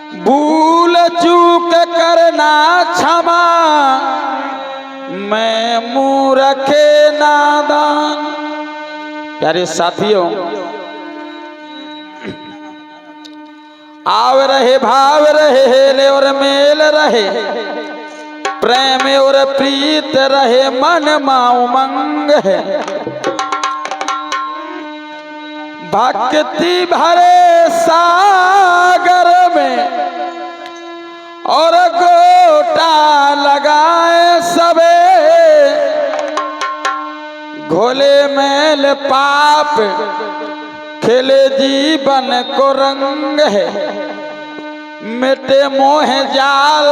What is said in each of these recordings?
भूल चूक करना क्षमा, मैं मूर्ख नादान। प्यारे साथियों, आव रहे भाव रहे हेले और मेल रहे, प्रेम और प्रीत रहे मन माउमंग है। भक्ति भरे सागर में और गोटा लगाए सबे, घोले मैल पाप खेले जीवन को रंग है। मिटे मोह जाल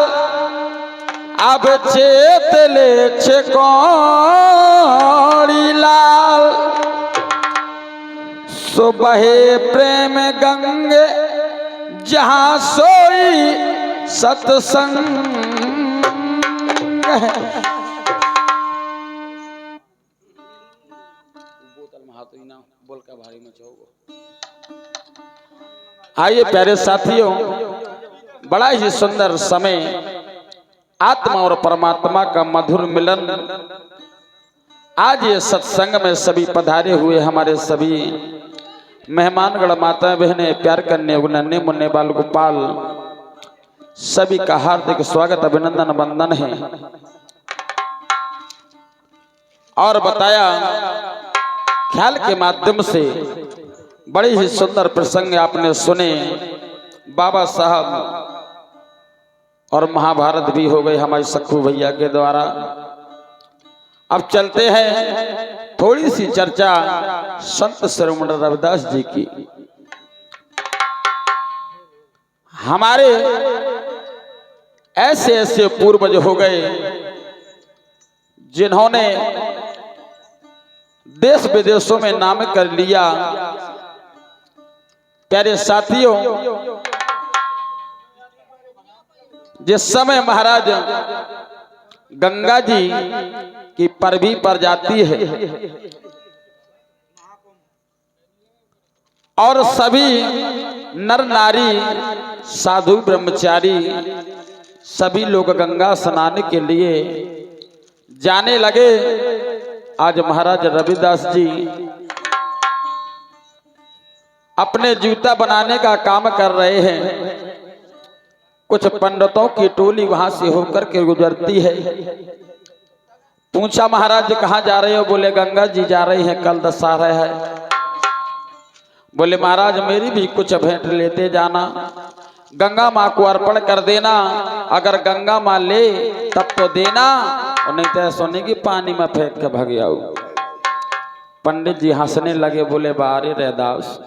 अब चेत ले कौड़ी लाल, सुबहे प्रेम गंगे जहाँ सोई सत्संग है। बोल का भारी मचाओ। आइए प्यारे साथियों, बड़ा ही सुंदर समय, आत्मा और परमात्मा का मधुर मिलन। आज ये सत्संग में सभी पधारे हुए हमारे सभी मेहमानगण, माता बहने, प्यार करने नन्हे मुन्ने बाल गोपाल, सभी का हार्दिक स्वागत अभिनंदन वंदन है। और बताया ख्याल के माध्यम से बड़े ही सुंदर प्रसंग आपने सुने। बाबा साहब और महाभारत भी हो गए हमारे सखू भैया के द्वारा। अब चलते हैं थोड़ी सी चर्चा संत शिरोमणि रविदास जी की। हमारे ऐसे ऐसे पूर्वज हो गए जिन्होंने देश विदेशों में नाम कर लिया। प्यारे साथियों, जिस समय महाराज गंगा जी की परवी पर जाती है और सभी नर नारी साधु ब्रह्मचारी सभी लोग गंगा स्नान के लिए जाने लगे। आज महाराज रविदास जी अपने जूता बनाने का काम कर रहे हैं। कुछ पंडितों की टोली वहां से होकर के गुजरती है। पूछा, महाराज कहाँ जा रहे हो? बोले गंगा जी जा रहे हैं, कल दशहरा है। बोले महाराज मेरी भी कुछ भेंट लेते जाना, गंगा माँ को अर्पण कर देना। अगर गंगा माँ ले तब तो देना, और नहीं तो सोने की पानी में फेंक के भाग आओ। पंडित जी हंसने लगे, बोले बारे रैदास,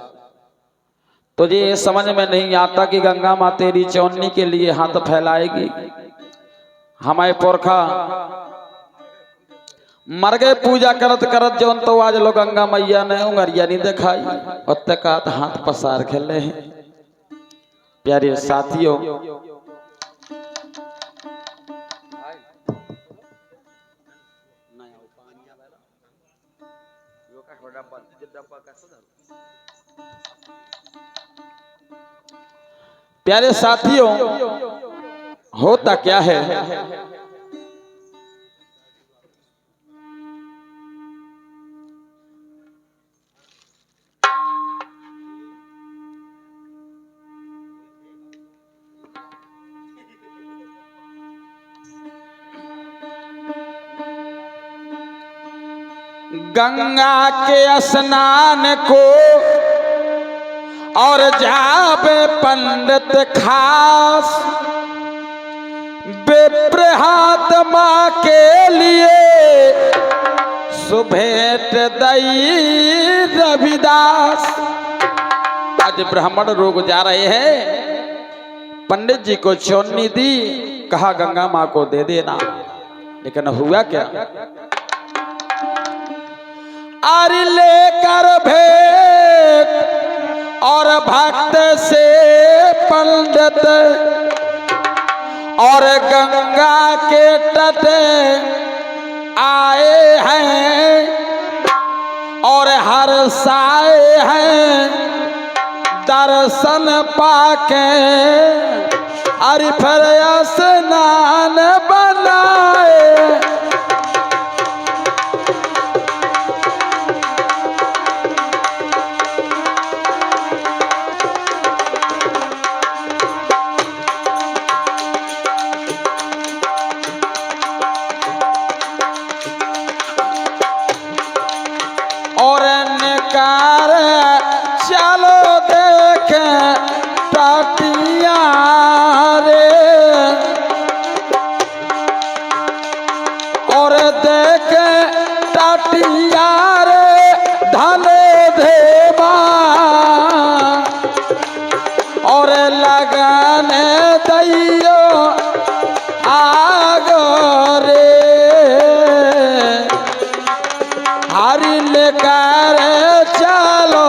तुझे ये समझ में नहीं आता कि गंगा माँ तेरी चौनी के लिए हाथ फैलाएगी? हमारे पुरखा मर गए पूजा करत करत जौन, तो आज लोग गंगा मैया ने उंगरिया नहीं दिखाई, उत्ते का हाथ पसार खेले हैं। प्यारे साथियों, प्यारे साथियों, होता क्या है, गंगा के स्नान को और जावे पंडित खास, विप्रहात्मा के लिए सुभेट दई रविदास। आज ब्राह्मण लोग जा रहे हैं, पंडित जी को चौनी दी, कहा गंगा माँ को दे देना। लेकिन हुआ क्या, आरी लेकर भेंट और भक्त से पंडित और गंगा के तट आए हैं और हर साए हैं दर्शन पाके अरे फिर स्नान बनाए। और निकार चलो देखे टाटिया रे, और देखे टाटिया रे धने देवा, और लगाने दैयो आग रे, हरि लेकर चलो।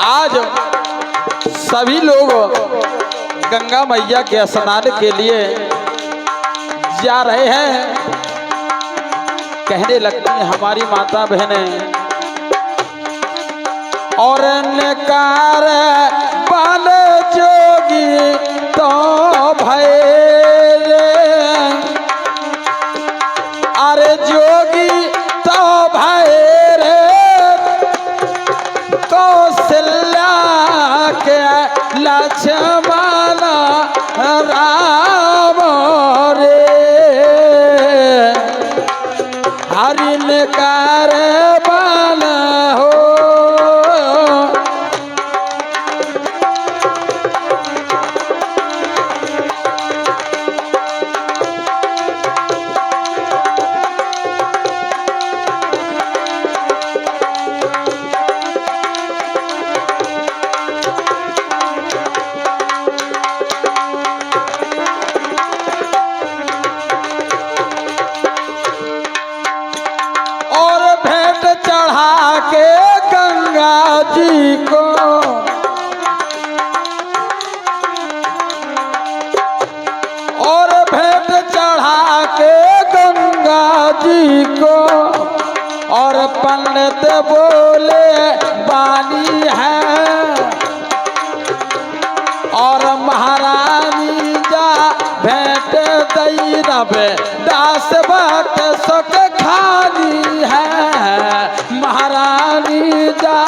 आज सभी लोग गंगा मैया के स्नान के लिए जा रहे हैं। कहने लगती हैं हमारी माता बहनें, और नकार बन जोगी तो भय रे, अरे जोगी तो भय रे, कौशल्या के लक्ष्मण राम रे, हरि नकार बन हो। चढ़ा के गंगा जी को, और भेंट चढ़ा के गंगा जी को, और पंडित बोले बानी है, और महारानी जा भेंट दई रवे दास भक्त सुख खानी है, महारानी जा।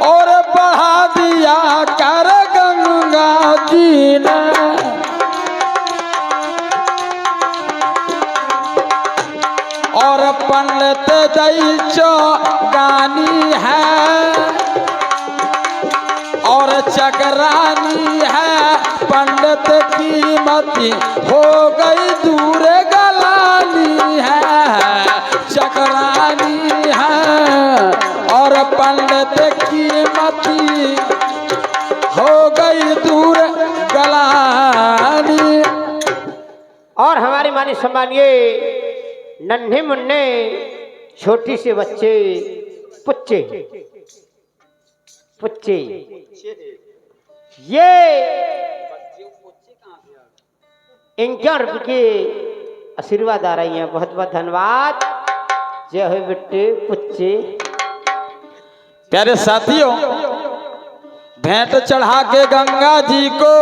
और बढ़ा दिया कर गंगा जी ने, और पंडित दैचो गानी है, और चकरानी है पंडित की मति हो गई दूर गलानी है, चकरानी है और पंडित की मति हो गई दूर गलानी। और हमारी मानी सम्मानिए नन्हे मुन्ने छोटी से बच्चे पुच्चे पुच्चे, ये इनका के आशीर्वाद आ रही हैं। बहुत बहुत धन्यवाद। जय हो बेटे पुच्चे। प्यारे साथियों, भेंट चढ़ा के गंगा जी को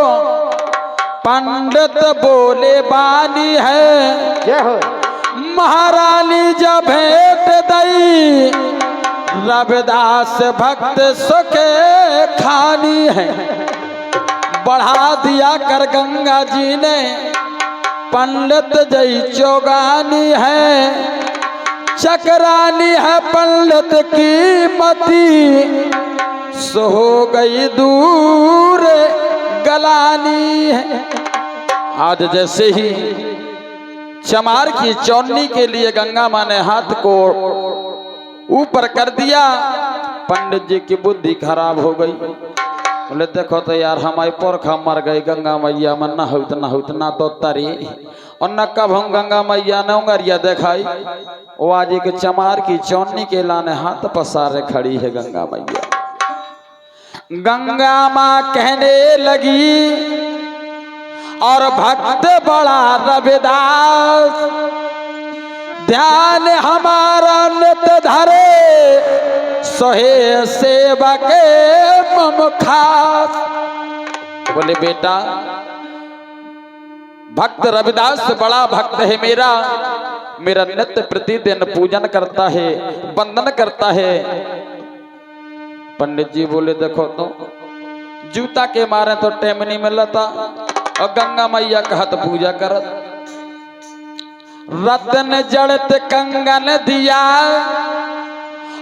पंडित बोले बानी है, जय हो। महारानी जब भेंट दई रविदास भक्त सुखे खानी है। बढ़ा दिया कर गंगा जी ने पंडित जई चौगानी है, चकरानी है पंडित की मति सो हो गई दूर गलानी है। आज जैसे ही चमार की चौनी के लिए गंगा माँ ने हाथ को ऊपर कर दिया। पंडित जी की बुद्धि खराब हो गई। बोले देखो तो यार हमारी पोरखा मर गई गंगा मैया में न ना तो तरी और न कब हम गंगा मैया ने उंगरिया दिखाई। वो आज एक चमार की चौनी के लाने हाथ पसारे खड़ी है गंगा मैया। गंगा माँ कहने लगी और भक्त बड़ा रविदास, ध्यान हमारा नित धरे सोहे सेवक मम खास। बोले बेटा भक्त रविदास बड़ा भक्त है मेरा नित्य प्रतिदिन पूजन करता है, वंदन करता है। पंडित जी बोले देखो तो जूता के मारे तो टेम नहीं मिलता और गंगा मैया कहत पूजा करत। रत्न जड़त कंगन दिया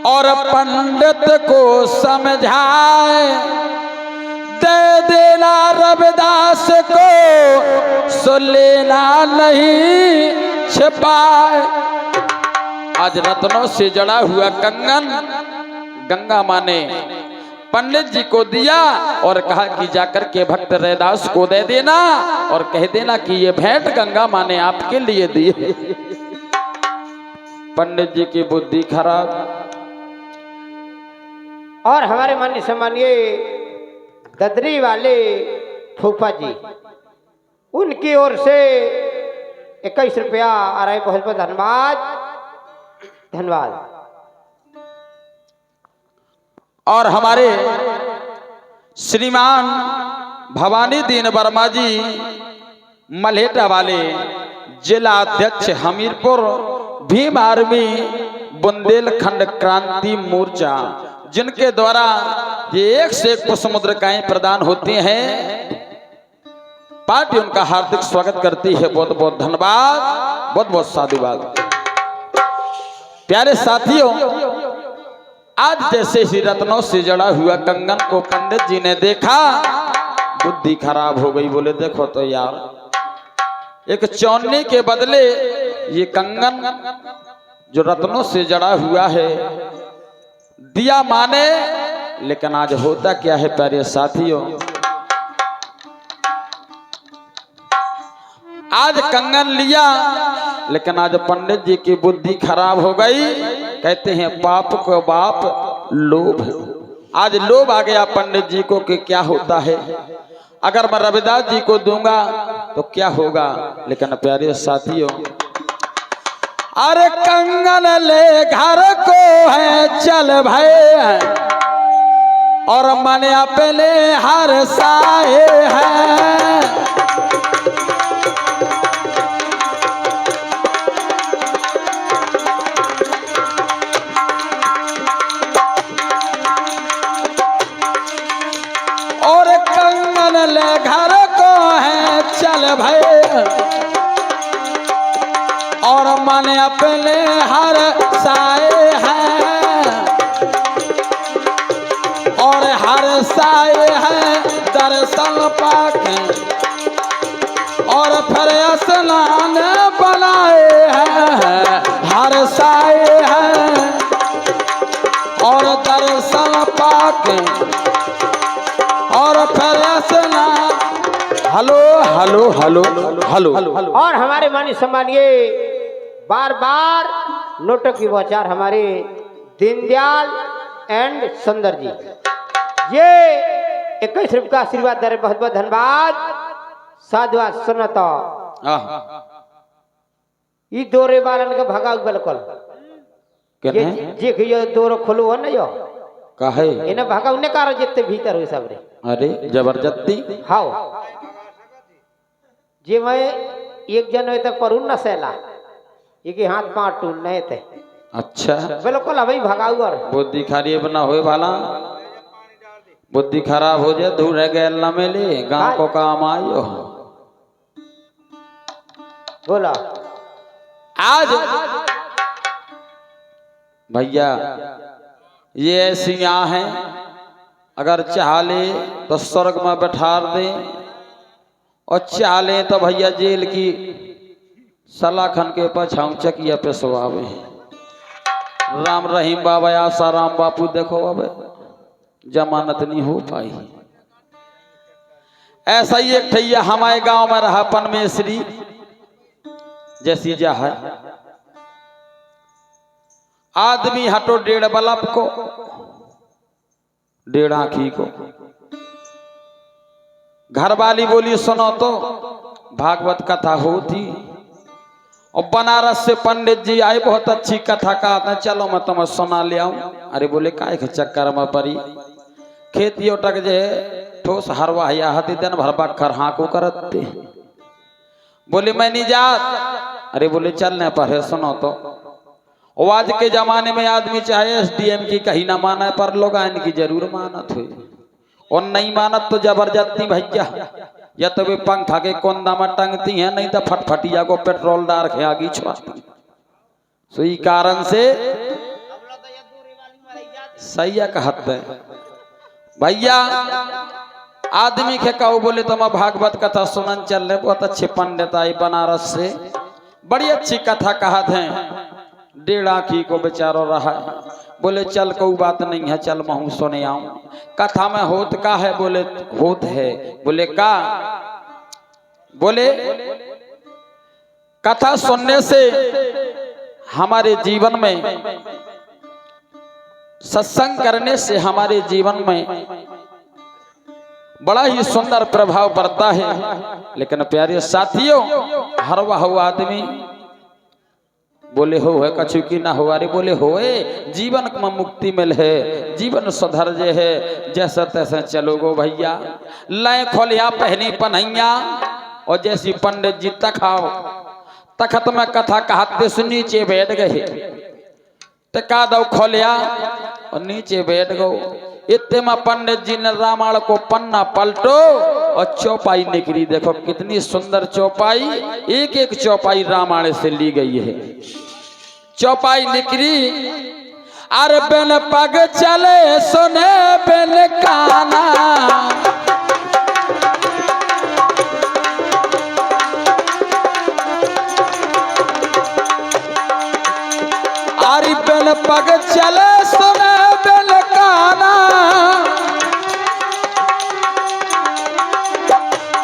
और पंडित को समझाए, दे देना रविदास को सो लेना नहीं छिपाए। आज रत्नों से जड़ा हुआ कंगन गंगा माँ ने पंडित जी को दिया और कहा कि जाकर के भक्त रविदास को दे देना और कह देना कि ये भेंट गंगा माँ ने आपके लिए दी है। पंडित जी की बुद्धि खराब। और हमारे माननीय सम्मानीय ददरी वाले फूफा जी, उनकी ओर से 21 रुपया आ रहा है। बहुत बहुत धन्यवाद धन्यवाद। और हमारे श्रीमान भवानी दीन वर्मा जी मल्हेटा वाले जिला अध्यक्ष हमीरपुर भीम आर्मी बुंदेलखंड क्रांति मोर्चा, जिनके द्वारा ये 1 से 1 पुष्प मुद्रिकाएं प्रदान होती हैं, पार्टी उनका हार्दिक स्वागत करती है। बहुत बहुत धन्यवाद, बहुत बहुत साधुवाद। प्यारे साथियों, आज जैसे ही रत्नों से जड़ा हुआ कंगन को पंडित जी ने देखा, बुद्धि खराब हो गई। बोले देखो तो यार एक चौनी के बदले ये कंगन जो रत्नों से जड़ा हुआ है दिया माने, लेकिन आज होता क्या है प्यारे साथियों, आज कंगन लिया लेकिन आज पंडित जी की बुद्धि खराब हो गई। कहते हैं पाप को बाप लोभ। आज लोभ आ गया पंडित जी को कि क्या होता है, अगर मैं रविदास जी को दूंगा तो क्या होगा। लेकिन प्यारे साथियों, अरे कंगन ले घर को है चल भय और मन अपने हर साए है। घर को है चल भय और मन अपने हर साए है और हर साए है दर्शन पाके और फिर स्नान बनाए हैं। हर साए है और दर्शन पाके और फिर स्नान। Hello hello hello hello. और हमारे माननीय सम्मानीय बार बार नोटों की बौछार हमारे दीनदयाल एंड सुंदर जी, ये 21 रुपये का आशीर्वाद दे रहे। बहुत बहुत धन्यवाद साधुवाद। सुनता ये दोरे बालन का भगाऊ बिल्कुल ये दोरो खोलो है ना यो काहे इन्हें भगाऊ ने कारो जितने भीतर हुए सब रे। अरे जबरदस्ती हाउ जे मैं एक जन हुए तो परू न सहला ये हाथ पांव टूटने थे। अच्छा बिल्कुल अभी भगाऊ और बुद्धि खारी बना हुए भाला, बुद्धि खराब हो जाए दूर रह गए अल्लाह में ले गांव को काम आयो। बोला आज भैया ये ऐसियां हैं, अगर चाह ले तो स्वर्ग में बैठा दे और चाह ले तो भैया जेल की सलाखन के पछाऊ चकिया पे सोआवे। राम रहीम बाबा आशा राम बापू देखो अब जमानत नहीं हो पाई। ऐसा ही एक ठैया हमारे गांव में रहा पनमेश्वरी जैसी जा है। आदमी हटो 1.5 बल्ब को 1.5 आँखी को। घरवाली बोली सुनो तो भागवत कथा होती और बनारस से पंडित जी आए बहुत अच्छी कथा कहते हैं, चलो मैं तुम्हें सुना ले आऊं। अरे बोले काय के चक्कर में परी खेती ओटक जे ठोस हरवा हती दिन भर बखर हाँ को करते। बोले मैं नहीं जात। अरे बोले चलने पर है सुनो तो। और आज के जमाने में आदमी चाहे एसडीएम की कहीं ना माने पर लोग इनकी जरूर मानत हुई और नहीं मानत तो जबरदस्ती भैया या तो वे पंखा के कोंदा में टंगती हैं नहीं तो फटफटिया को पेट्रोल डाल के आगी छुआती। सो ई कारण से सही कहते हैं भैया आदमी के कहो बोले तो मैं भागवत कथा सुनन चल रहे। बहुत अच्छे पंडित आई बनारस से बड़ी अच्छी कथा कहते हैं। 1.5 आँखी को बेचारो रहा है। बोले चल कोई बात नहीं है चल महू सुने आऊं। कथा में होत का है? बोले होत है। बोले का? बोले कथा सुनने से हमारे जीवन में सत्संग करने से हमारे जीवन में बड़ा ही सुंदर प्रभाव पड़ता है। लेकिन प्यारे साथियों हर वह आदमी बोले हो है कछु की ना हो। अरे बोले होए जीवन में मुक्ति मिल है जीवन सुधर जे है जैसा तैसा चलोगो भैया। लय खोलिया पहनी पन्हैया और जैसी पंडित जी तखाओ तखत में कथा कहते से नीचे बैठ गए। टिका दो खोलिया और नीचे बैठ गो। इतने में पंडित जी ने रामायण को पन्ना पलटो और चौपाई निकली। देखो कितनी सुंदर चौपाई, एक एक चौपाई रामायण से ली गई है। चौपाई निकली। अरे बिन पग चले सुने बिन काना अरे बिन पग चले सुने बिन काना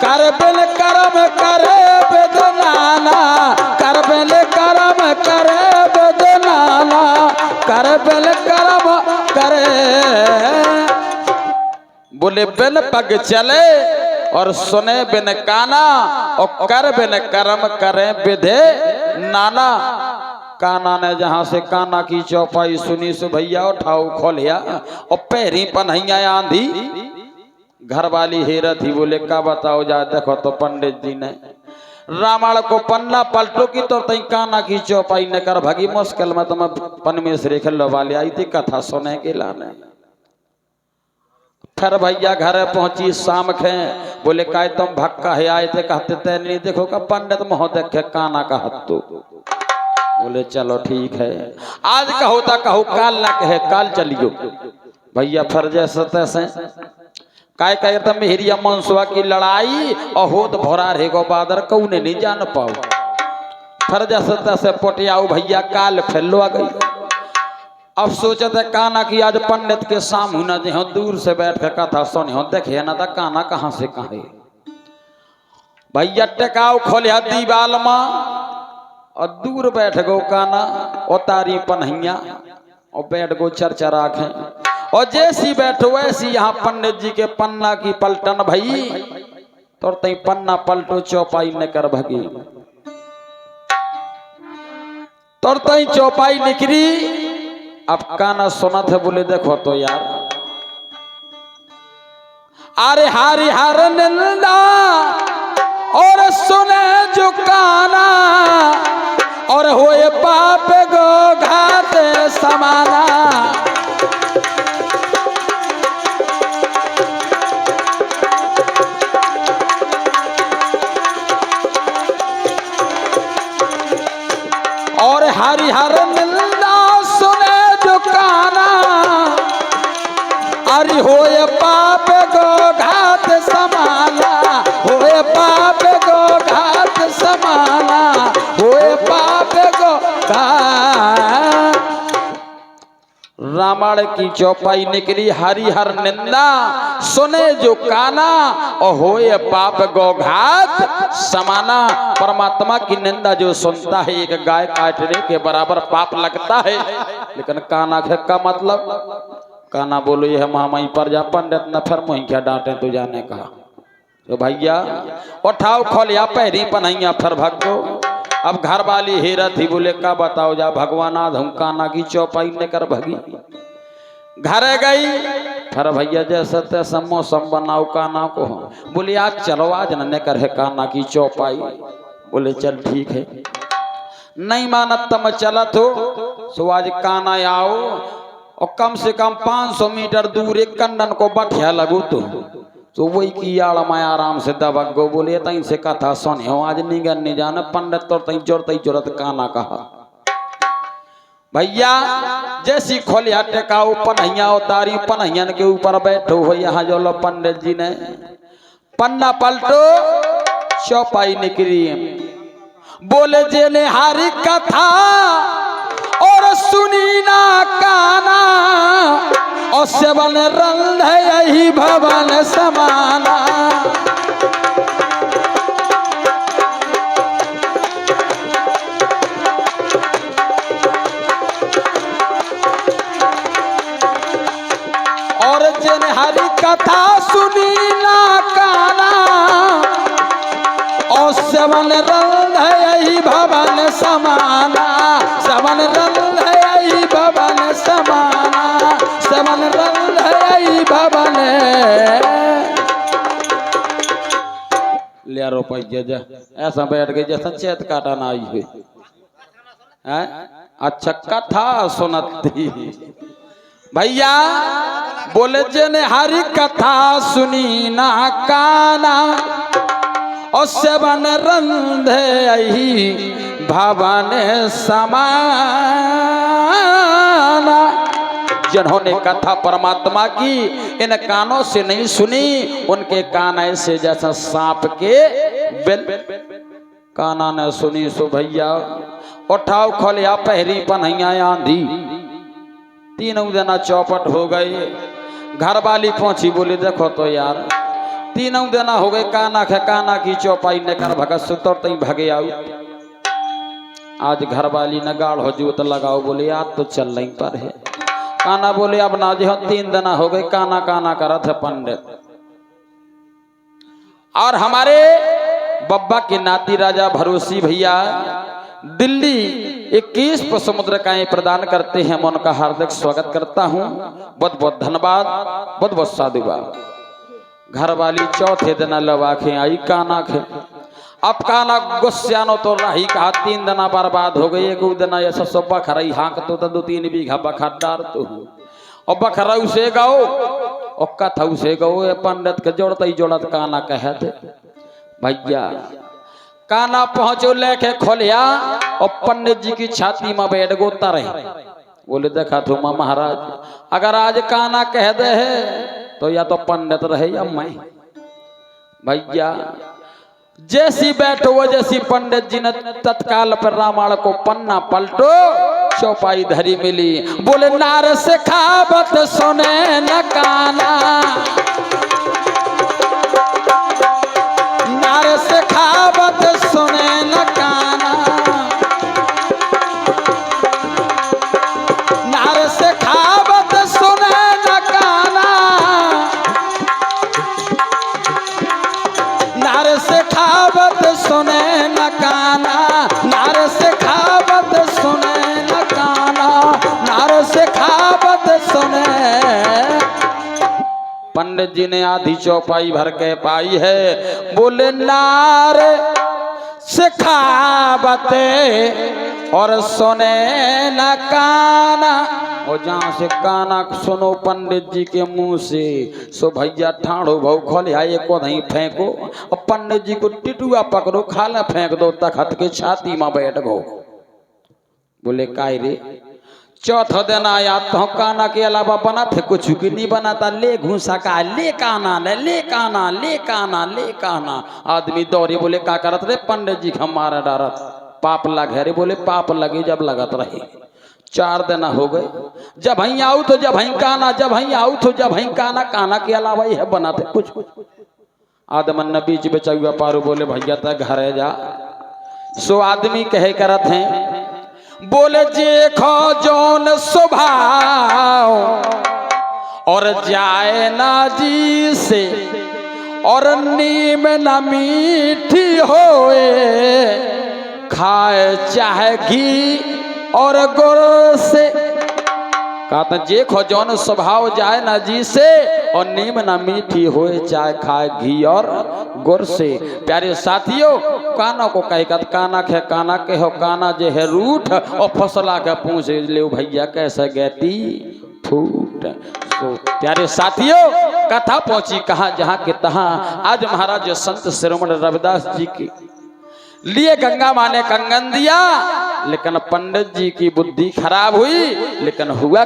कर बिन करम करे बेदनाना कर बिन करम करे बेदनाना कर बिन करम करे। बोले बिन पग चले और सुने बिन काना और कर बिन करम करे विधे नाना। काना ने जहां से काना की चौपाई सुनी सो भैया उठाओ खोलिया और पैरी पन्हैया आंधी। घर वाली हेरत ही बोले का बताओ जा। देखो तो पंडित जी ने रामायण को पन्ना पलटो की तो तई काना की चौपाई न कर भगी। मुश्किल में तुम पनमेश्वरी खेलो वाली आई थी कथा सुने के लाने। फिर भैया घर पहुंची शाम खे। बोले का तुम भक्का है आए थे? कहते थे नहीं देखो का पंडित महोदय के काना का हत्तू। बोले चलो ठीक है आज कहो ता कहो काल ना कहे काल चलियो। भैया फिर जैसे तैसे काय काय तम मेहरिया मनसुआ की लड़ाई और होत भोरा रहेगो बादर कौने नहीं जान पाओ। फिर जैसे तैसे पोटियाऊ भैया काल फैलो आ गई। अब सोचते काना की आज पंडित के सामने न जो दूर से बैठ कर कथा सुने हो देखे ना था काना कहां से कहा। भैया टेकाऊ खोलिया दीवाल में और दूर बैठ गो काना उतारी पन्हैया और बैठ गो चरचरा खे। और जैसी बैठो वैसी यहाँ पंडित जी के पन्ना की पलटन भई तो तई पन्ना पलटो चौपाई न कर भगी। तो तई चौपाई निकली। अब काना सुना था। बोले देखो तो यार अरे हारी हार निंदा और सुने जो काना और होए पाप गो घात समाना। और हरिहर निंदा सुने जो काना अरे होए पाप गो घात समाना होए पाप गो घात समाना होए रामायण की चौपाई निकली हरिहर निंदा सुने जो काना और होए पाप गौघात समाना। परमात्मा की निंदा जो सुनता है एक गाय काटने के बराबर पाप लगता है। लेकिन काना का मतलब काना बोलो ये मामाई पर जा पंडित न फिर मुही क्या डांटे तो जाने कहा तो भैया उठाओ खोलिया पैरी पनैया फिर भगो। अब घर वाली हेरा थी बोले का बताओ जा भगवान आज हम काना की चौपाई ने कर भगी। घर गई फिर भैया जैसे तैसे मौसम बनाओ काना को बोले आज चलो आज न कर है काना की चौपाई। बोले चल ठीक है नहीं मानत तम चलत हो सो आज काना आओ और कम से कम 500 मीटर दूर एक कंडन को बठिया लगो तो वही की आड़ माया आराम से दबक गो। बोले तई से कथा सुने हो आज निगन नहीं जाने पंडित तो तई जोरत काना कहा। भैया जैसी खोलिया टेकाओ पनहिया उतारी पनहियन के ऊपर बैठो हो यहाँ जो लो पंडित जी ने पन्ना पलटो चौपाई निकली। बोले जेने हारी कथा और सुनी ना काना और सेवन रंग है यही भवन समाना। और जिन हरी कथा सुनी ना काना और सेवन रंग है यही भवन समाना। सेवन रंग है यही भवन समाना। सेवन रंग है यही भवन ले रुपये जा ऐसा बैठ गई जैसा चेत काटा ना आई हुई। अच्छा कथा सुनती भैया बोले जने हरी कथा सुनी ना काना और सेवन रंधे यही भवन समाना। जिन्होंने कथा परमात्मा की इन कानों से नहीं सुनी उनके कान ऐसे जैसा सांप के बिल। काना ने सुनी सो भैया उठाओ खोलिया पहरी पनैया आंधी तीनों दिन चौपट हो गए। घर वाली पहुंची बोली देखो तो यार तीनों दिन हो गए काना की चौपाई ने कर भगत सुतर तई भगे आओ। आज घर वाली ने गाढ़ हो जूत लगाओ बोले आज तो चल नहीं पर है। काना बोले अब ना जो 3 दिन हो गए काना करा था पंडित। और हमारे बब्बा के नाती राजा भरोसी भैया दिल्ली 21 पर समुद्र का प्रदान करते हैं। मैं उनका हार्दिक स्वागत करता हूं। बहुत बहुत धन्यवाद बहुत बहुत साधुवाद। घर वाली चौथे दिन लवाखे आई काना खे। अब काना गुस्सानो तो रही कहा 3 दिन बर्बाद हो गई। एक दिन ऐसा सब बखरई हाँक तो 2-3 बीघा बखर डार तो और बखरा उसे गाओ और कथा उसे गाओ। ये पंडित के जोड़ते ही जोड़त काना कह दे भैया। काना पहुंचो लेके खोलिया और पंडित जी की छाती में बैठ गो तरे। बोले देखा तुम महाराज अगर आज काना कह दे है तो या तो पंडित रहे या मैं। भैया जैसी बैठो वो जैसी पंडित जी ने तत्काल पर रामायण को पन्ना पलटो चौपाई धरी मिली। बोले नार से खावत सुने न काना। नार से खावत सुने न काना। नार से खावत सुने न काना। नार से खावत सुने न काना। नार से खावत सुने न काना। नार से खावत सुने। पंडित जी ने आधी चौपाई भर के पाई है। बोले नार से खावते और सुने न काना। और जहाँ से काना सुनो पंडित जी के मुंह से सो भैया ठाड़ो भाव खोले आए को नहीं फेंको और पंडित जी को टिटुआ पकड़ो खाला फेंक दो तखत के छाती में बैठ गो। बोले काय रे चौथा दिन आया तो काना के अलावा बना थे कुछ भी नहीं बनाता। ले घूसा का ले काना ले काना ले काना ले काना। आदमी दौड़े बोले का करत रे पंडित जी हमारा डरत पाप लगे रे। बोले पाप लगे जब लगत रहे 4 दिन हो गए। जब वहीं आऊ तो जब वहीं काना, जब वहीं आऊ तो जब वहीं काना, काना के अलावा यह बनाते कुछ। आदमन न बीच बचाऊआ पारू बोले भैया तक घर जा। सो आदमी कहे करत हैं बोले देखो जौन स्वभाव और जाए ना जी से और नीम न मीठी होए, खाए चाहे घी और गुड़ से। कहते देखो जौन स्वभाव जाए ना जी से और नीम ना मीठी होए, चाहे खाए घी और गुड़ से। प्यारे साथियों, काना को कहे काना खे काना के हो, काना जे है रूठ और फसला के पूछ ले भैया कैसे गैती फूट। तो प्यारे साथियों, कथा पहुंची कहाँ जहाँ के तहाँ। आज महाराज संत शिरोमणि रविदास जी की लिए गंगा माँ ने कंगन दिया, लेकिन पंडित जी की बुद्धि खराब हुई। लेकिन हुआ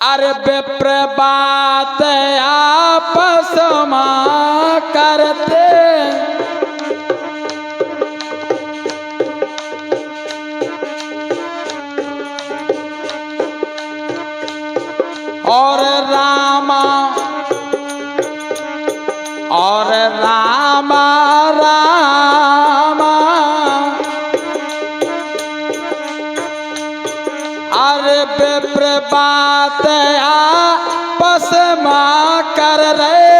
अरे विप्र बात आपस में करते, और रामा अरे विप्र बात आपस में कर रहे,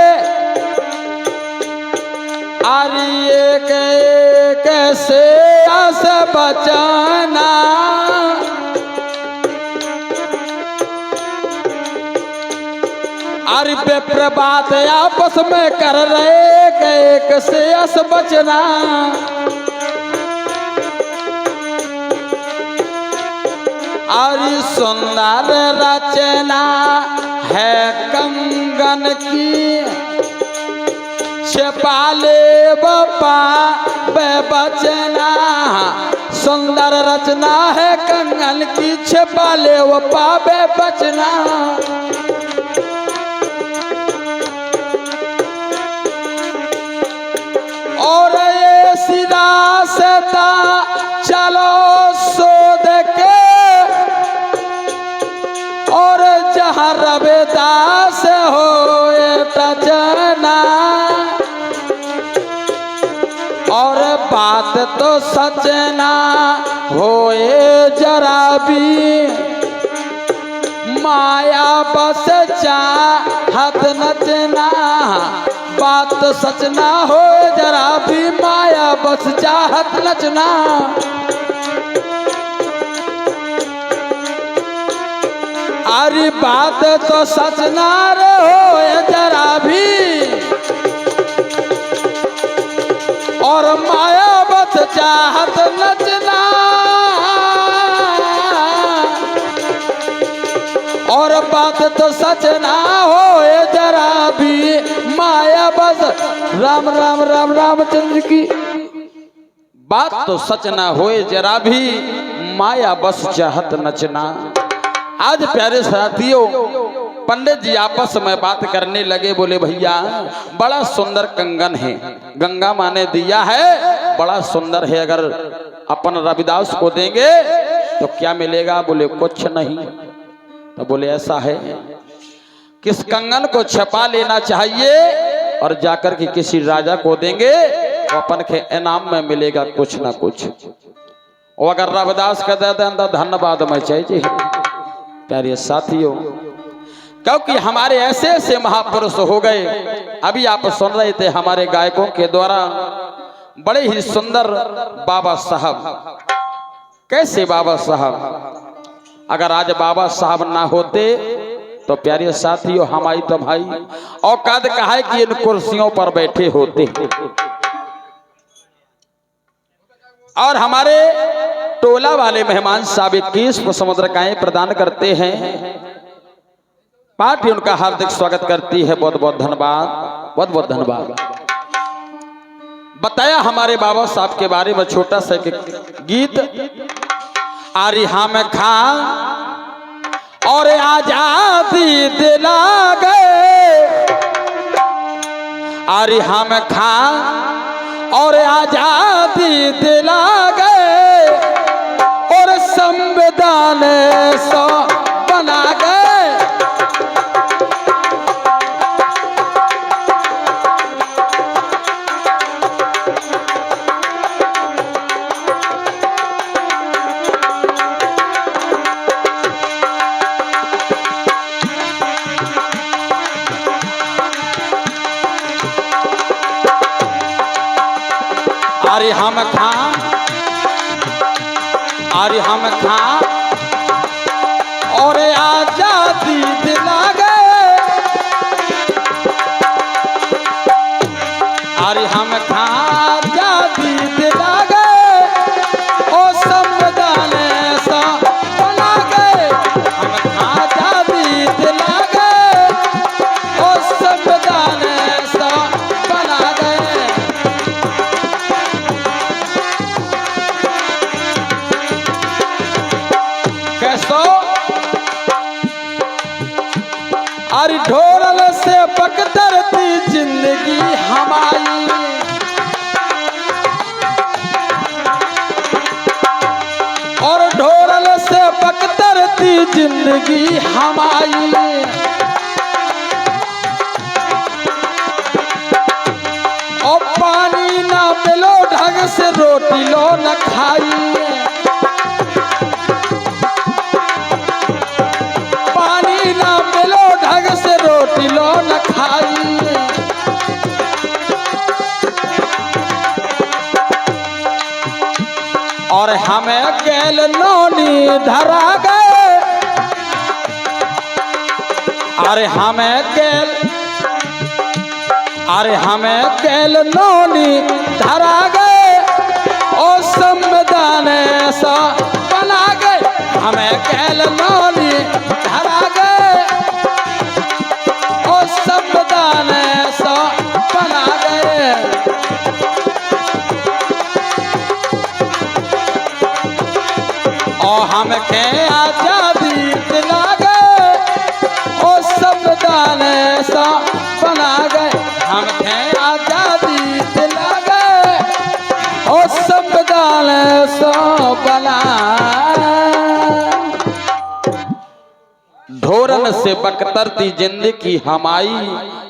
अरे एक एक से अस बचाना। अरे विप्र बात आपस में कर रहे, एक से अस बचना। अरे सुंदर रचना है कंगन की, छिपा ले बपा बचना। सुंदर रचना है कंगन की, छिपा ले बपा बचना। और ये सीधा सता चलो सोद के, और जहाँ रविदास हो टचना। और बात तो सच ना होए जरा भी, माया बस चाहत नचना। बात तो सच ना हो जरा भी, माया बस चाहत नचना। अरे बात तो सच ना हो जरा भी, और माया बस चाहत नचना। और बात तो सच ना हो जरा भी, माया बस राम राम राम रामचंद्र की। बात तो सच ना होए जरा भी, माया बस चाहत नचना। आज प्यारे साथियों, पंडित जी आपस में बात करने लगे। बोले भैया बड़ा सुंदर कंगन है, गंगा माँ ने दिया है, बड़ा सुंदर है। अगर अपन रविदास को देंगे तो क्या मिलेगा? बोले कुछ नहीं। तो बोले ऐसा है, किस कंगन को छपा लेना चाहिए और जाकर के किसी राजा को देंगे तो अपन के इनाम में मिलेगा कुछ ना कुछ। और अगर रविदास का दे दें तो धन्यवाद में चाहिए। प्यारे साथियों, क्योंकि हमारे ऐसे ऐसे महापुरुष हो गए। अभी आप सुन रहे थे हमारे गायकों के द्वारा, बड़े ही सुंदर बाबा साहब। कैसे बाबा साहब? अगर आज बाबा साहब ना होते तो प्यारे साथियों, हमारी तो भाई औकात का है कि इन कुर्सियों पर बैठे होते। और हमारे टोला वाले मेहमान साहब 21 समुद्र काएं प्रदान करते हैं। पार्टी उनका हार्दिक स्वागत करती है। बहुत बहुत धन्यवाद, बहुत बहुत धन्यवाद। बताया हमारे बाबा साहब के बारे में छोटा सा गीत। आरी हम खां और आजादी दिला गए, आरी हम खां और आजादी दिला गए, और संविधान संविधान सो बना गए। अरे हम खां और आजादी दिला गए। अरे हम खां आजादी दिला गए। ओ संविधान सा बना गए। हम खां आजादी दिला गए। ओ संविधान सा बना गए। कैसो अरे ढोरल से बकतर थी जिंदगी हमारी। और ढोरल से बकतर थी जिंदगी हमारी। और पानी ना मिलो ढंग से रोटी लो न खाई। रोटी लो न खाई। और हमें गैल नौनी धरा गए। अरे हमें गैल नौनी धरा गए। और संविधान सा बना गए। हमें गैल नौनी धरा गए। संविधान सा बना गए। और हमके आजादी दिला गए। और संविधान सा बना गए। हमके आजादी दिला गए। और संविधान सा बना। ढोरन से बकतर थी जिंदगी हमारी।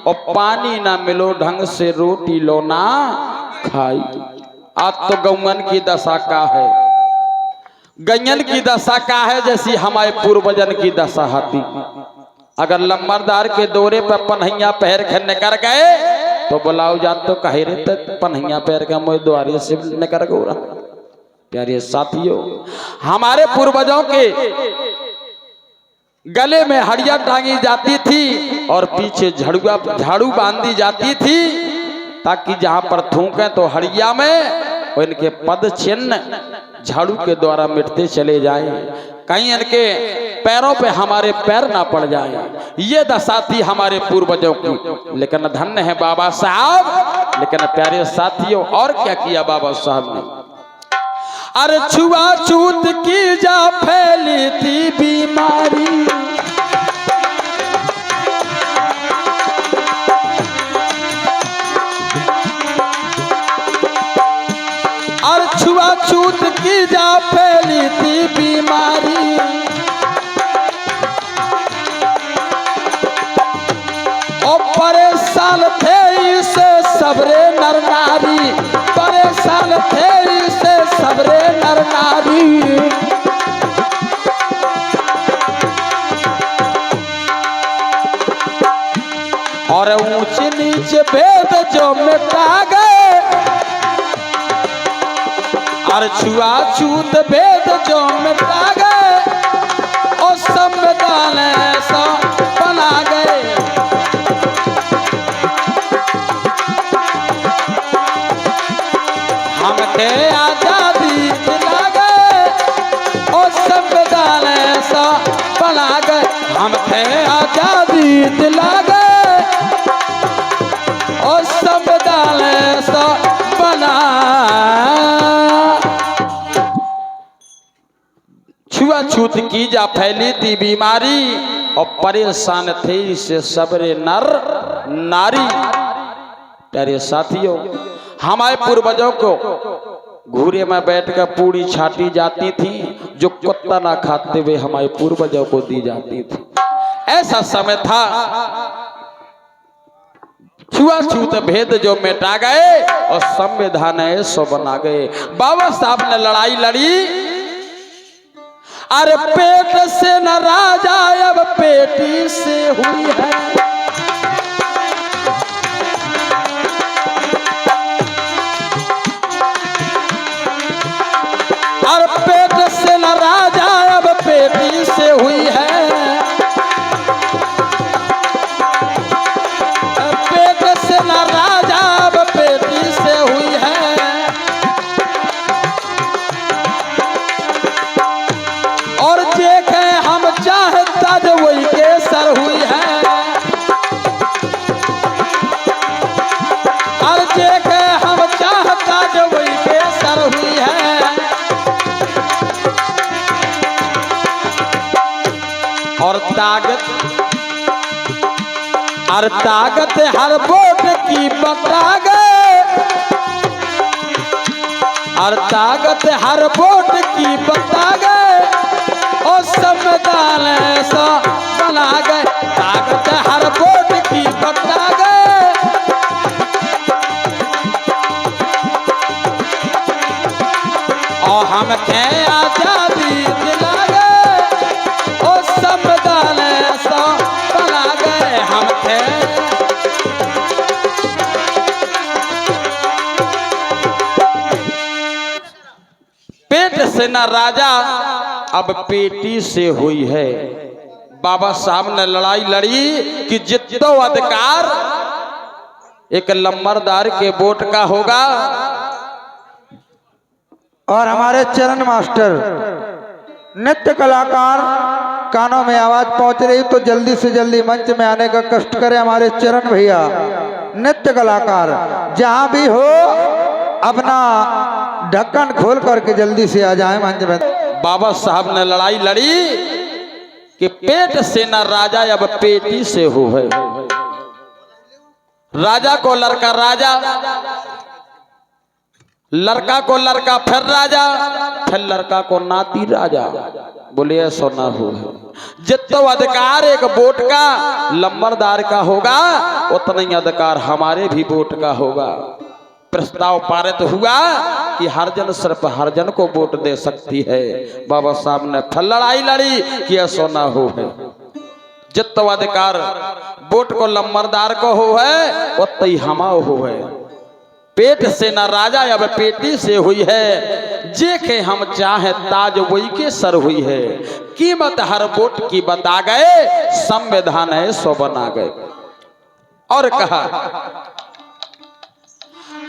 और पानी ना मिलो ढंग से रोटी लो ना खाई। आज तो गौवन की दशा का है। गैयन की दशा का है जैसी हमारे पूर्वजन की दशा होती। अगर लंबरदार के दौरे पर पन्हैया पैर खेलने कर गए तो बुलाओ जात तो कहे रे तक पन्हैया पैर का मोह द्वारे से निकर गो रहा। प्यारे साथियों, हमारे पूर्वजों के गले में हड़िया टांगी जाती थी और पीछे झाड़ू बांधी जाती थी ताकि जहां पर थूके तो हड़िया में इनके पद चिन्ह झाड़ू के द्वारा मिटते चले जाएं। कहीं इनके पैरों पे हमारे पैर ना पड़ जाए। ये दशा थी हमारे पूर्वजों की। लेकिन धन्य है बाबा साहब। लेकिन प्यारे साथियों, और क्या किया बाबा साहब ने। अरे छुआछूत की जा फैली थी बीमारी। और छुआछूत की जा फैली थी बीमारी। और परेशान थे इससे सबरे नर नारी। परेशान थे इससे सबरे नर नारी। और ऊंच नीच भेद जो मिटा गए। और छुआछूत भेद जो मिटा गए। और संविधान ऐसा बना गए। हमके आजादी दिला गए। और संविधान ऐसा बना गए। हमके आजादी दिला गए। और संविधान ऐसा बना। छुआछूत की जा फैली थी बीमारी। और परेशान थे इससे सबरे नर नारी। प्यारे साथियों, हमारे पूर्वजों को घूरे में बैठकर पूरी छाटी जाती थी, जो कुत्ता ना खाते हुए हमारे पूर्वजों को दी जाती थी। ऐसा समय था, छुआछूत भेद जो मिटा गए और संविधान सो बना गए। बाबा साहब ने लड़ाई लड़ी, अरे पेट से न राजा अब पेटी से हुई है। और पेट से न राजा अब पेटी से हुई है। पेट से न राजा अब पेटी से हुई है। और जे के हम चाहता जो वही के सर हुई है। और जे के हम चाहता जो वही के सर हुई है। और ताकत हर वोट की बता गए। और ताकत हर वोट की बता गए और संविधान ऐसा बना गए। ताकत हर वोट की बता गए और हम थे आजादी दिला गए और संविधान ऐसा बना गए। हम थे पेट से न राजा अब पेटी से हुई है। बाबा साहब ने लड़ाई लड़ी कि जितो अधिकार एक लम्बरदार के वोट का होगा। और हमारे चरण मास्टर नृत्य कलाकार कानों में आवाज पहुंच रही, तो जल्दी से जल्दी मंच में आने का कष्ट करें। हमारे चरण भैया नृत्य कलाकार जहां भी हो अपना ढक्कन खोल करके जल्दी से आ जाए मंच में। बाबा साहब ने लड़ाई लड़ी कि पेट से न राजा अब पेटी से हो है। राजा को लड़का राजा, लड़का को लड़का फिर राजा, फिर लड़का को नाती राजा। बोले ऐसा ना हो। जितना अधिकार एक वोट का लंबरदार का होगा उतना ही अधिकार हमारे भी वोट का होगा। प्रस्ताव पारित हुआ कि हरजन सिर्फ हरजन को वोट दे सकती है। बाबा साहब ने फिर लड़ाई लड़ी कि ऐसा ना हो है। जितना अधिकार वोट को लंबरदार को हो है उतना ही हमारा हो है। पेट से न राजा अब पेटी से हुई है। जे के हम चाहे ताज वही के सर हुई है। कीमत हर वोट की बता गए, संविधान है सो बना गए। और कहा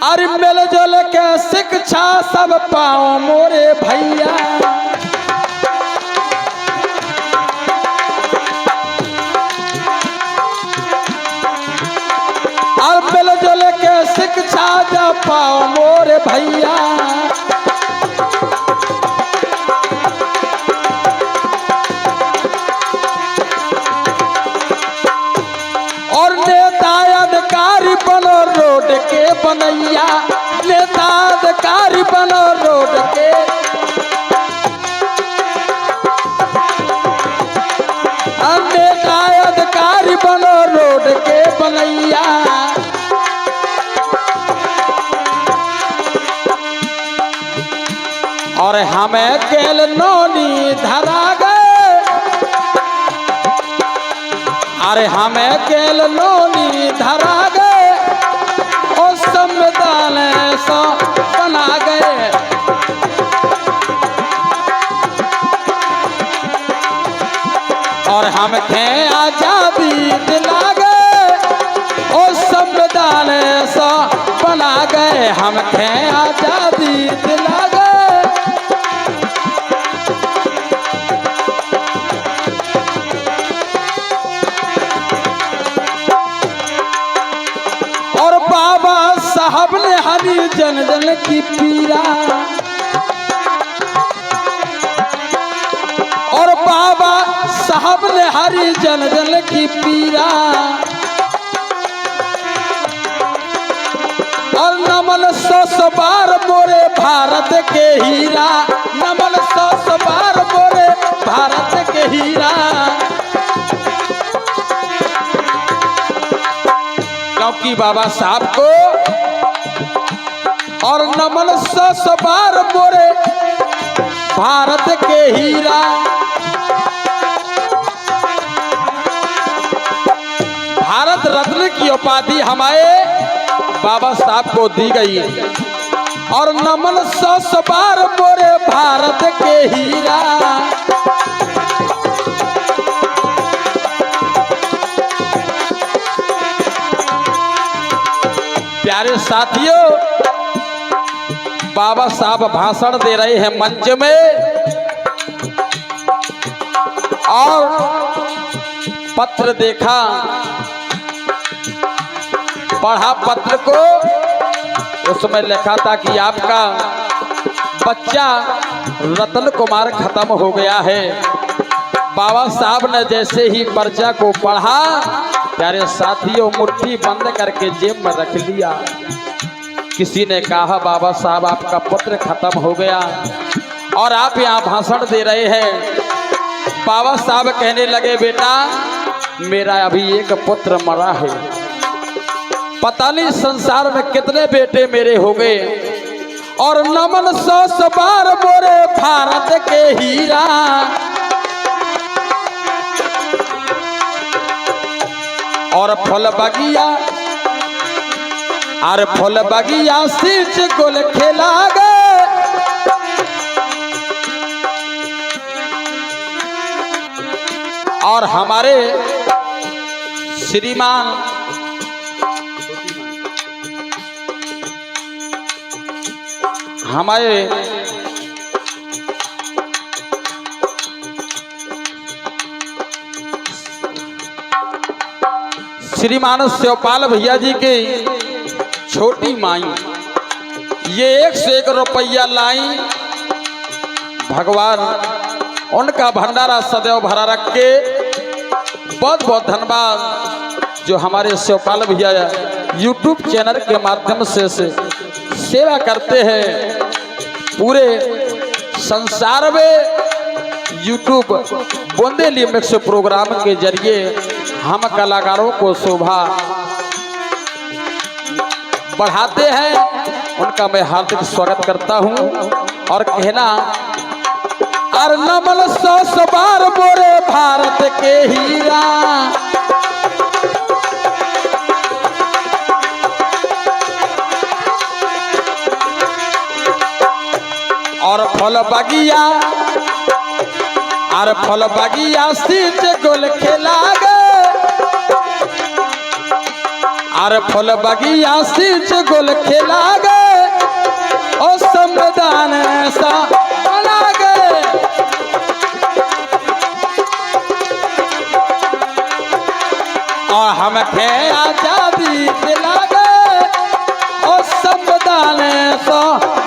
अरे मिलजुल के शिक्षा सब पाओ मोरे भैया। और मिलजुल के शिक्षा जा पाओ मोरे भैया। और नेता अधिकारी बनो रोड के बनैया। नेता अधिकारी बनो रोड के। नेता अधिकारी बनो रोड के बनैया। और हमें केल नोनी धरा गए। अरे हमें केल नोनी धरा गए और संविधान ऐसा बना गए। और हम थे आजादी दिला गए और संविधान ऐसा बना गए। हम थे आजादी दिला गए। और बाबा साहब ने हरी जन जन की पीरा। और बाबा साहब ने हरी जन जन की पीरा। और नमन 100 बार मोरे भारत के हीरा, नमन 100 बार मोरे भारत के हीरा। क्योंकि बाबा साहब को और नमन 100 बार मोरे भारत के हीरा। भारत रत्न की उपाधि हमारे बाबा साहब को दी गई और नमन 100 बार मोरे भारत के हीरा। प्यारे साथियों, बाबा साहब भाषण दे रहे हैं मंच में और पत्र देखा, पढ़ा पत्र को, उसमें लिखा था कि आपका बच्चा रतन कुमार खत्म हो गया है। बाबा साहब ने जैसे ही पर्चा को पढ़ा, प्यारे साथियों, मुट्ठी बंद करके जेब में रख लिया। किसी ने कहा बाबा साहब आपका पुत्र खत्म हो गया और आप यहाँ भाषण दे रहे हैं। बाबा साहब कहने लगे बेटा मेरा अभी एक पुत्र मरा है, पता नहीं संसार में कितने बेटे मेरे हो गए और नमन 100 बार मोरे भारत के हीरा। और फल बगिया और फल बगिया सींच गोल खेला गए। और हमारे श्रीमान हमारे श्रीमान शिवपाल भैया जी की छोटी माई ये 1 से 1 रुपया लाई। भगवान उनका भंडारा सदैव भरा रखे। बहुत बहुत धन्यवाद जो हमारे शिवपाल भैया यूट्यूब चैनल के माध्यम से सेवा करते हैं। पूरे संसार में यूट्यूब बुंदेली मिक्स प्रोग्राम के जरिए हम कलाकारों को शोभा बढ़ाते हैं। उनका मैं हार्दिक स्वागत करता हूं और कहना और नमन 100 बार मोरे भारत के हीरा। और फल बगिया और फल बगिया सींच गोल खेला गए। और फल बगिया सींच गोल खेला गए और संविधान ऐसा बना गए। और हमके आजादी दिला गए और संविधान ऐसा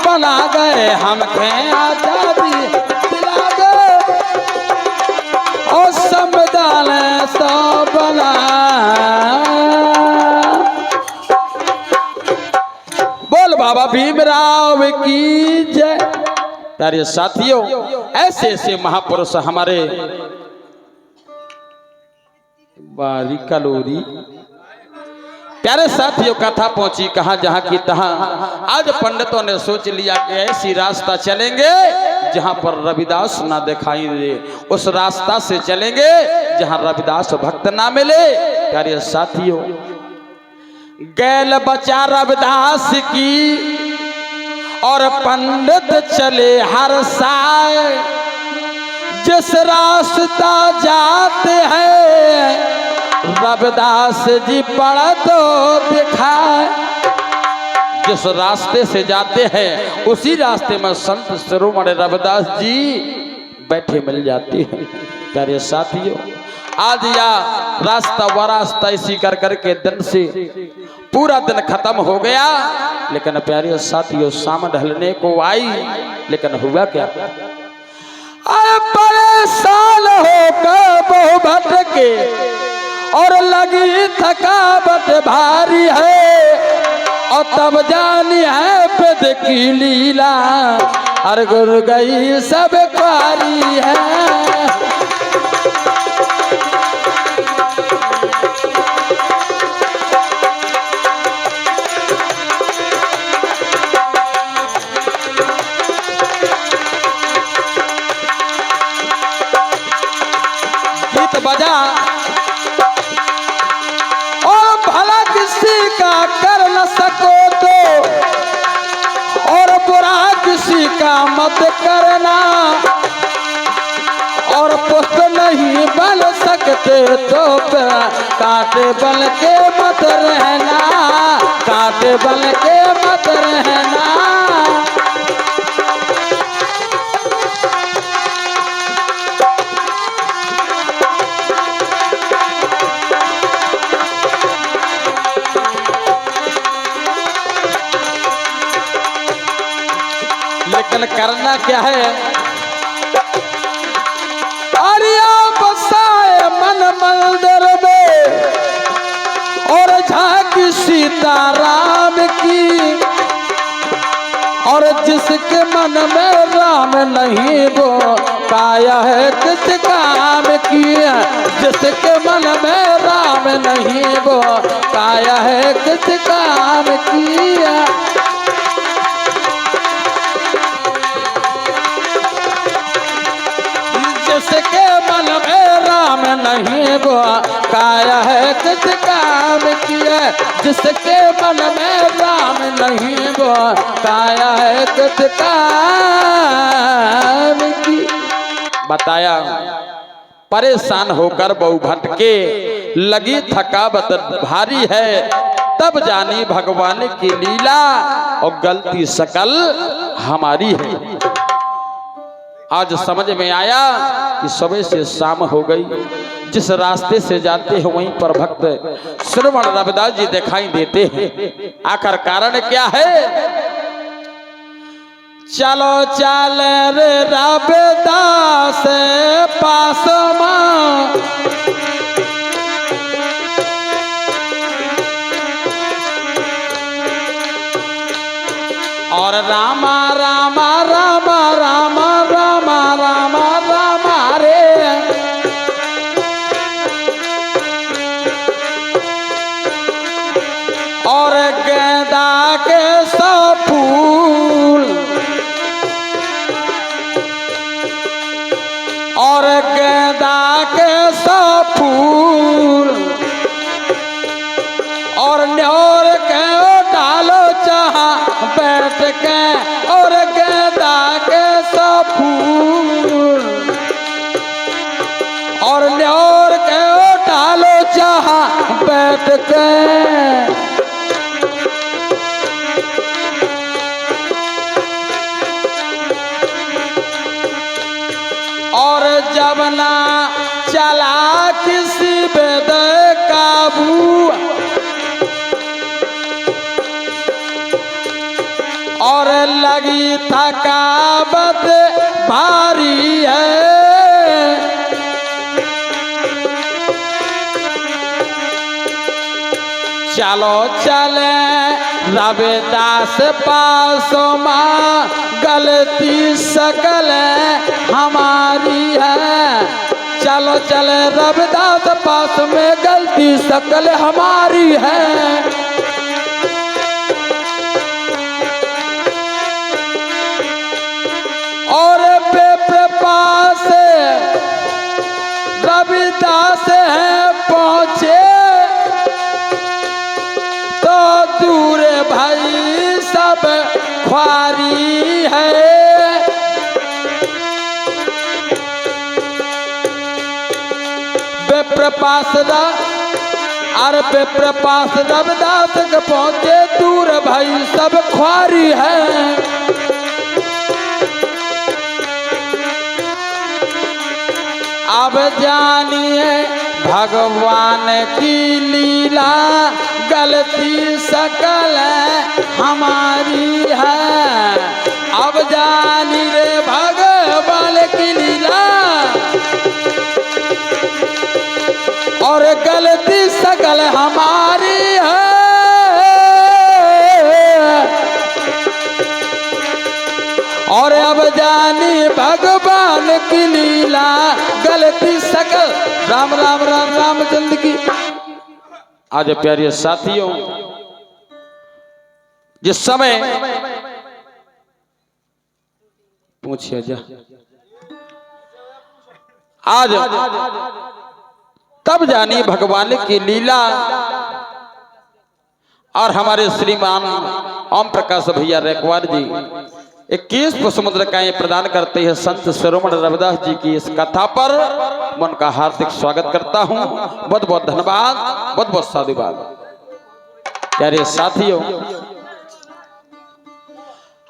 बना गए। हमके आजादी दिला गए और संविधान ऐसा बना। बोल बाबा भीमराव की जय। प्यारे साथियों, ऐसे ऐसे महापुरुष हमारे बारी कलोरी। प्यारे साथियों, कथा पहुंची कहां जहां की तहां। आज पंडितों ने सोच लिया कि ऐसी रास्ता चलेंगे जहां पर रविदास ना दिखाई दे, उस रास्ता से चलेंगे जहां रविदास भक्त ना मिले। प्यारे साथियों, गैल बचा रविदास की और पंडित चले हर साल। जिस रास्ता जाते हैं रविदास जी पढ़ तो दिखाए। जिस रास्ते से जाते हैं उसी रास्ते में संत शिरोमणि रविदास जी बैठे मिल जाते हैं। प्यारे साथियों, आज या रास्ता व रास्ता इसी कर करके दिन से पूरा दिन खत्म हो गया। लेकिन प्यारे साथियों, शाम ढलने को आई, लेकिन हुआ क्या? परेशान होकर बहु भटके और लगी थकावट भारी है। और तब जानी है पेद की लीला, और गुर गई सब कारी है। गीत बजा और भला किसी का कर न सको तो, और बुरा किसी का मत करना, और पुष्प नहीं बन सकते तो कांटे बन के मत रहना, कांटे बन के मत रहना। लेकिन करना क्या है, आर्या बसाए मन मंदिर में, और झांकी सीताराम की, और जिसके मन में राम नहीं वो काया है किस काम की, जिसके मन में राम नहीं वो काया है किस काम की। जिसके मन में राम नहीं वो काया है किस काम किया, जिसके मन में राम नहीं वो काया है किस काम की। बताया परेशान होकर बहु भटके, लगी थकावट भारी है, तब जानी भगवान की लीला, और गलती सकल हमारी है। आज समझ में आया कि सुबह से शाम हो गई, जिस रास्ते से जाते हैं वहीं पर भक्त श्रवण रविदास जी दिखाई देते हैं। आखिर कारण क्या है, चलो चल रे रविदास पास मां, और रामा रामा रामा रामा रामा रामा रामा रे, और गेंदा के सब फूल, और गेंदा के सब फूल, और न्योर के डालो जहाँ बैठ के, और गेंदा के सब फूल, और न्योर के डालो जहाँ बैठ के, और जब ना चला किसी बेद काबू, और लगी थकावट भारी है, चलो चले रविदास पास मां, गलती सकल हमारी है। चलो चले रविदास पास में, गलती सकल हमारी है। और पास रविदास है पहुँचे, तो दूर भाई सब ख्वारी है। बेप्रपास अरे बेप्रपास रविदास के पहुँचे, दूर भाई सब ख्वारी है। अब जानिए भगवान की लीला, गलती सकल हमारी है। अब जानी रे भगवान की लीला, और गलती सकल हमारी है। जानी भगवान की लीला, गलती सकल राम राम राम राम चंद की। आज प्यारे साथियों, जिस समय पूछिए जा आज तब जानी भगवान की लीला। और हमारे श्रीमान ओम प्रकाश भैया रेकवार जी 21 पुष्प मुद्रिकाएं प्रदान करते हैं संत शिरोमणि रविदास जी की इस कथा पर। मैं उनका हार्दिक स्वागत करता हूं। बहुत बहुत धन्यवाद, बहुत बहुत साधुवाद। प्यारे साथियों,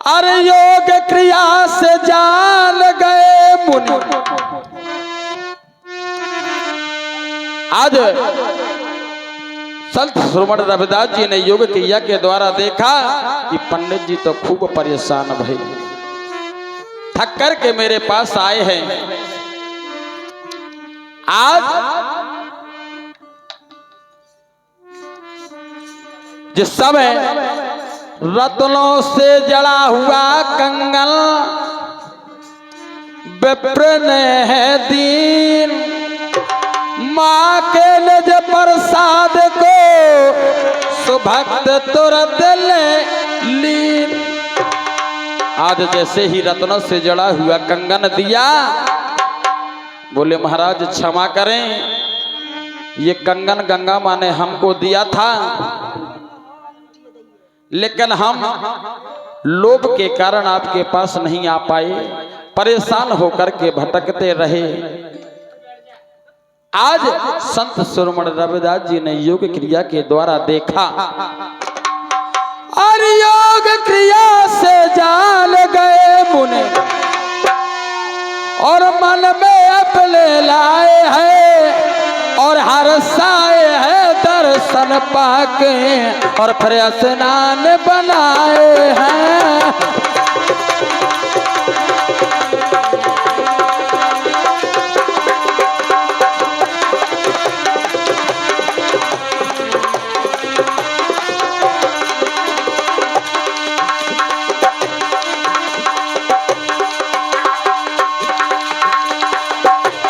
अरे योग क्रिया से जान गए मुनि। आज संत शिरोमणि रविदास जी ने योग क्रिया के द्वारा देखा कि पंडित जी तो खूब परेशान भई, थक कर के मेरे पास आए हैं। आज जिस समय रत्नों से जड़ा हुआ कंगन विप्र ने है दीन, माँ के निज प्रसाद को सुभक्त तुरंत ले लीन। आज जैसे ही रत्नों से जड़ा हुआ कंगन दिया, बोले महाराज क्षमा करें, ये कंगन गंगा माँ ने हमको दिया था, लेकिन हम लोभ के कारण आपके पास नहीं आ पाए, परेशान होकर के भटकते रहे। आज संत शिरोमणि रविदास जी ने योग क्रिया के द्वारा देखा और योग क्रिया से जान गए मुनि, और मन में अपने लाए हैं और हर्षाए हैं दर्शन पाके, और फिर स्नान बनाए हैं।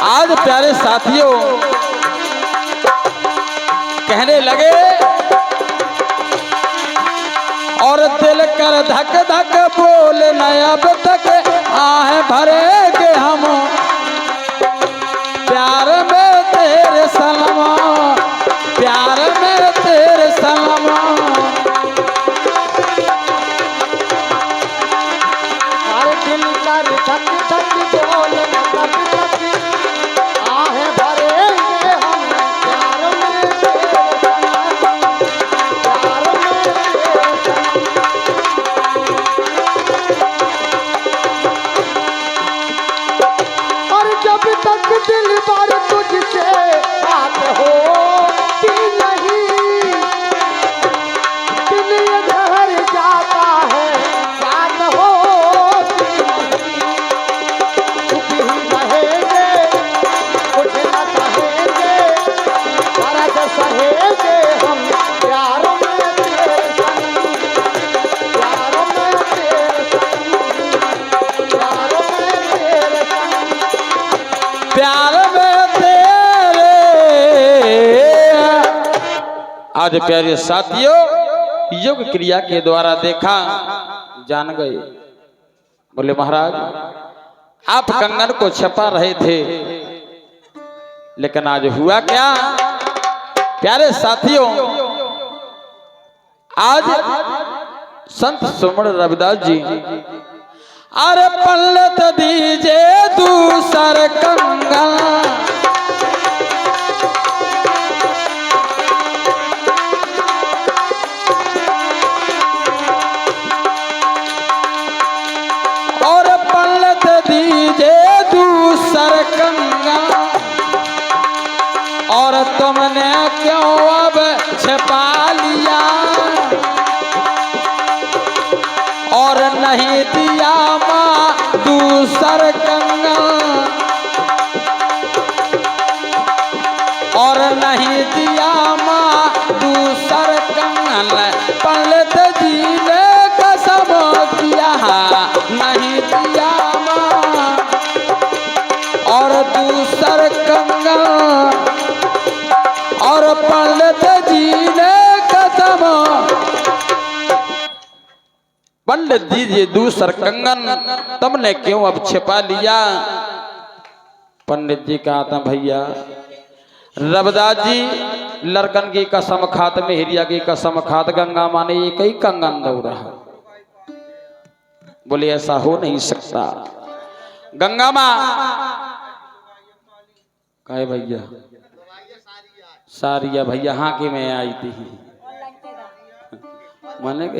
आज प्यारे साथियों कहने लगे और दिल कर धक धक बोल न अब तक आहे भरेगे हम, प्यार में तेरे सलमा, प्यार में तेरे सलमा। हर दिल कर धक धक बोल न तब तक आहे भरेंगे हम, प्यार में तेरे सनम, प्यार में तेरे सनम। और जब तक दिल भर तुझसे बात होती नहीं, दिल ये घर जाता है बात होती नहीं। चुप ही रहेंगे, कुछ न कहेंगे, दर्द सहेंगे हम, प्यार में तेरे सनम, प्यार में तेरे सनम, प्यार में तेरे सनम। प्यार में तेरे। आज प्यारे साथियों योग क्रिया के द्वारा देखा, जान गए। बोले महाराज आप कंगन को छपा रहे थे, लेकिन आज हुआ क्या? प्यारे साथियों आज संत शिरोमणि रविदास जी अरे पल्लत दीजे दूसर कंगन, और पल्लत दीजे दूसर कंगन, और तुमने क्यों अब छिपा लिया, और नहीं दिया माँ दूसर कंगन, और नहीं दिया माँ दूसर कंगन। पंडित जी ने कसम किया नहीं दिया माँ कंगन और पंडित जी ने कसम, पंडित जी ये दूसर कंगन तुमने क्यों अब छिपा लिया? पंडित जी कहा था भैया रविदास जी लड़कन की कसम खात, मेहरिया की कसम खात, गंगा माँ ने एक ही कंगन दो रहा। बोले ऐसा हो नहीं सकता। गंगा माँ कहे भैया सारिया भैया हाँ कि मैं आई थी माने के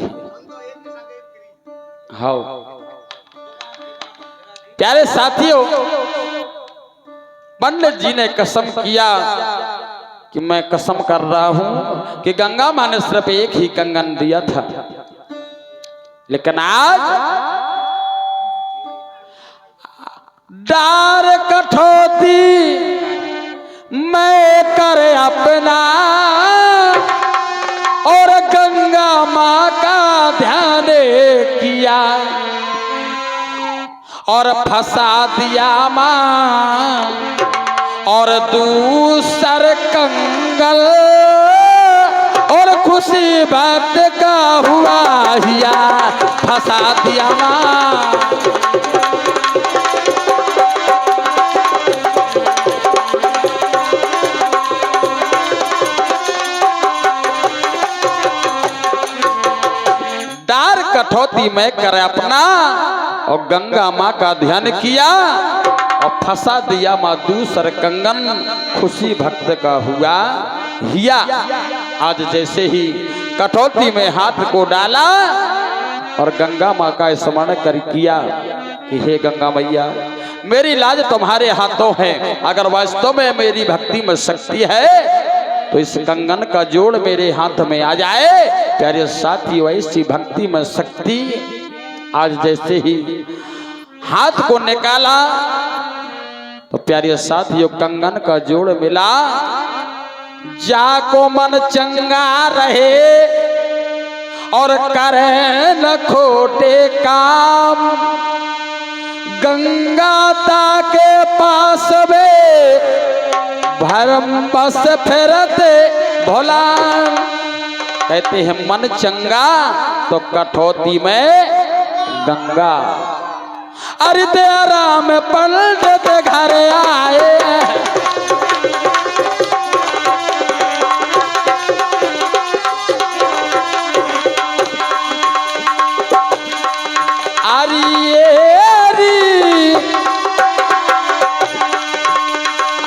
हाँ। प्यारे साथियों, पंडित जी ने कसम किया कि मैं कसम कर रहा हूं कि गंगा माँ ने सिर्फ एक ही कंगन दिया था, लेकिन आज डार कठौती मैं कर अपना और गंगा माँ का ध्यान किया और फंसा दिया माँ और दूसर कंगल और खुशी बात का हुआ हिया, फंसा दिया माँ। डार कठौती में कर अपना और गंगा माँ का ध्यान किया और फंसा दिया माँ दूसर कंगन, खुशी भक्त का हुआ हिया। आज जैसे ही कठौती में हाथ को डाला और गंगा माँ का स्मरण कर किया कि हे गंगा मैया मेरी लाज तुम्हारे हाथों है, अगर वास्तव में मेरी भक्ति में शक्ति है तो इस कंगन का जोड़ मेरे हाथ में आ जाए। प्यारे साथी वैसी भक्ति में शक्ति। आज जैसे ही हाथ को निकाला तो प्यारे साथियों कंगन का जोड़ मिला। जाको मन चंगा रहे और करे न खोटे काम, गंगा ता के पास में भरम बस फिरते भोला। कहते हैं मन चंगा तो कठौती में गंगा। अरे तेरा राम पंडित घर आए,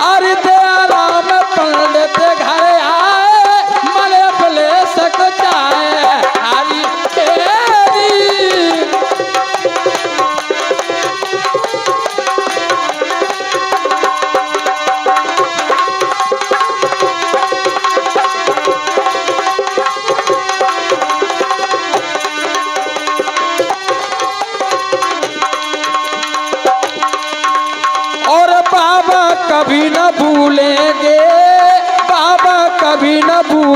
अरे तेरा राम पंडित घर आए, मले बले सक जाए। कभी न भूलेंगे बाबा, कभी न भूले।